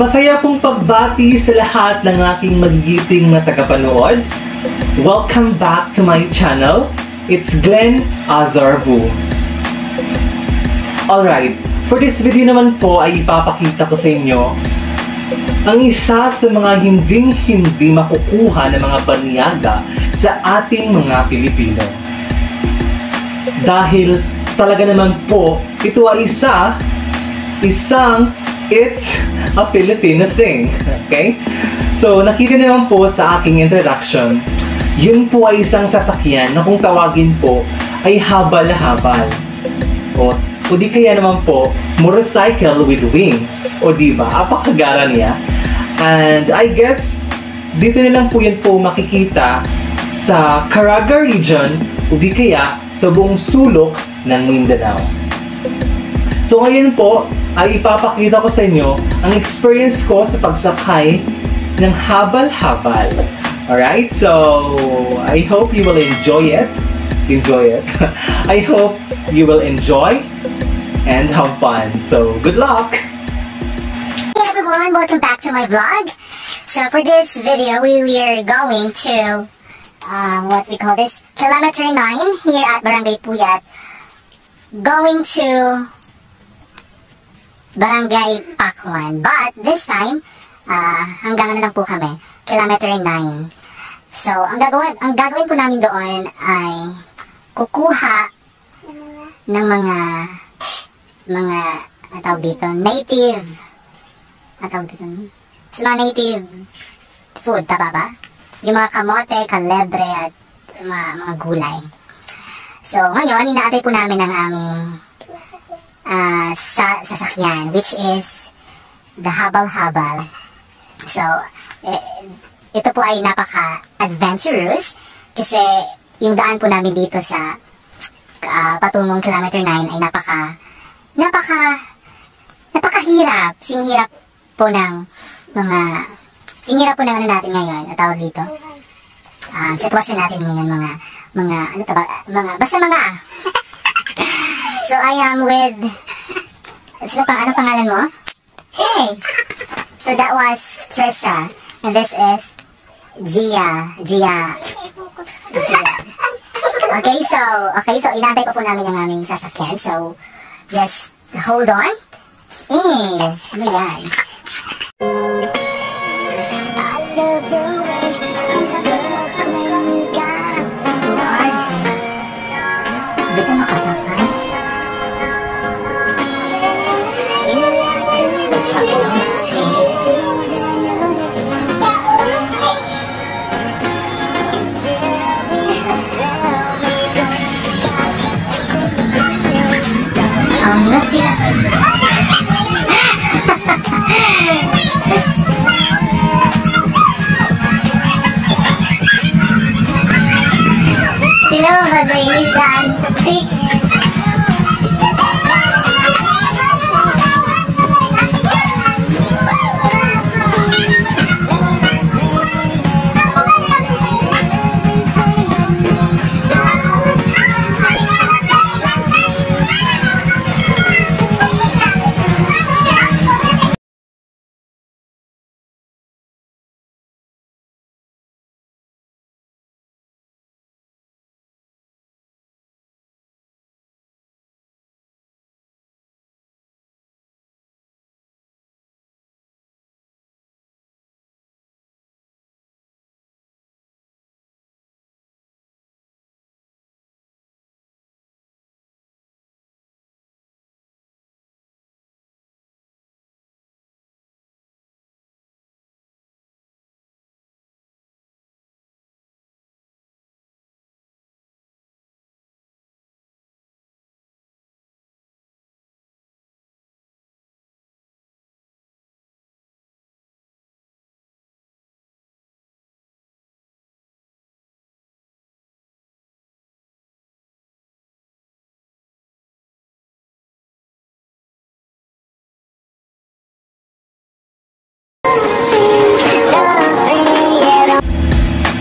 Masaya pong pagbati sa lahat ng aking magigiting na tagapanood. Welcome back to my channel. It's Glenn Azarbu. Alright, for this video naman po ay ipapakita ko sa inyo ang isa sa mga hindi makukuha ng mga banyaga sa ating mga Pilipino. Dahil talaga naman po, ito ay it's a Filipino thing. Okay? So, nakita naman po sa aking introduction, yun po ay isang sasakyan na kung tawagin po ay habal-habal. O di kaya naman po, motorcycle with wings. O diba? Apakagara niya. And I guess, dito na lang po yun po makikita sa Caraga region o di kaya sa buong sulok ng Mindanao. So ngayon po, ay ipapakita ko sa inyo ang experience ko sa pagsakay ng habal-habal. Alright? So, I hope you will enjoy it. I hope you will enjoy and have fun. So, good luck! Hey everyone! Welcome back to my vlog. So, for this video, we are going to, what we call this, Kilometer 9 here at Barangay Puyat. Going to Barangay Pakwan. But this time, hanggang lang po kami, Kilometer 9. So, ang gagawin po namin doon ay kukuha ng mga tawag dito, native food, tama ba? Yung mga kamote, kalebre, at mga gulay. So, ngayon, inaatay po namin ang aming sasakyan, which is the habal-habal. So, ito po ay napaka-adventurous kasi yung daan po namin dito sa patungong Kilometer 9 ay napakahirap. Singhirap po ng ano natin ngayon, tawag dito. Sitwasyon natin ngayon, So, I am with, ano pangalan mo? Hey! So, that was Trisha. And this is Gia. Okay, so, inantay ko po namin ang aming sasakyan. So, just hold on. Ano yan? I love the way you look when you got a thing. Dito makasakay. Hello, Mazay, Dan.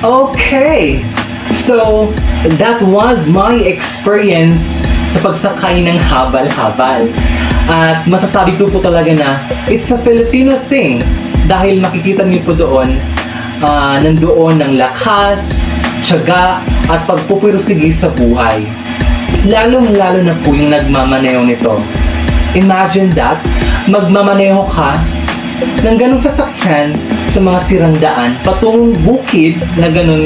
Okay, so that was my experience sa pagsakay ng habal-habal. At masasabi ko po talaga na it's a Filipino thing dahil makikita niyo po doon nandoon ng lakas, tiyaga at pagpupursigi sa buhay. Lalong-lalo na po yung nagmamaneho nito. Imagine that, magmamaneho ka ng ganong sasakyan sa mga sirang daan patungong bukid na ganun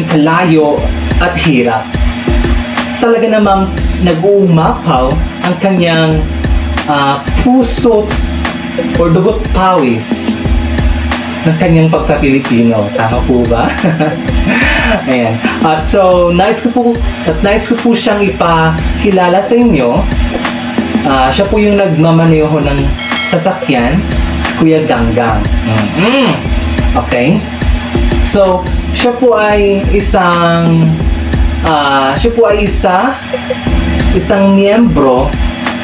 kalayo at hirap. Talaga namang nag-uumapaw ang kanyang puso o dugot pawis ng kanyang pagka-Pilipino. Tama po ba? Ayan. At so, nais ko po siyang ipakilala sa inyo. Siya po yung nagmamaneho ng sasakyan, si Kuya Ganggang. Okay? So, siya po ay isang miyembro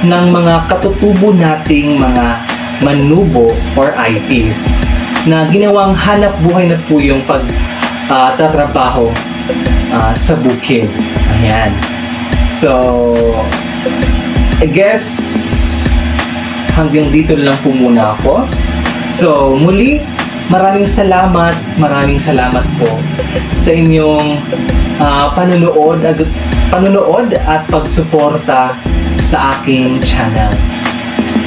ng mga katutubo nating mga manubo or IPs na ginawang hanap buhay na po yung pagtatrabaho sa bukid. Ayan. So, I guess hanggang dito lang po muna ako. So, muli, maraming salamat po sa inyong panunood at pagsuporta sa aking channel.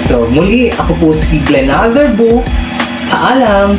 So, muli, ako po si Glenn Azarbu. Paalam!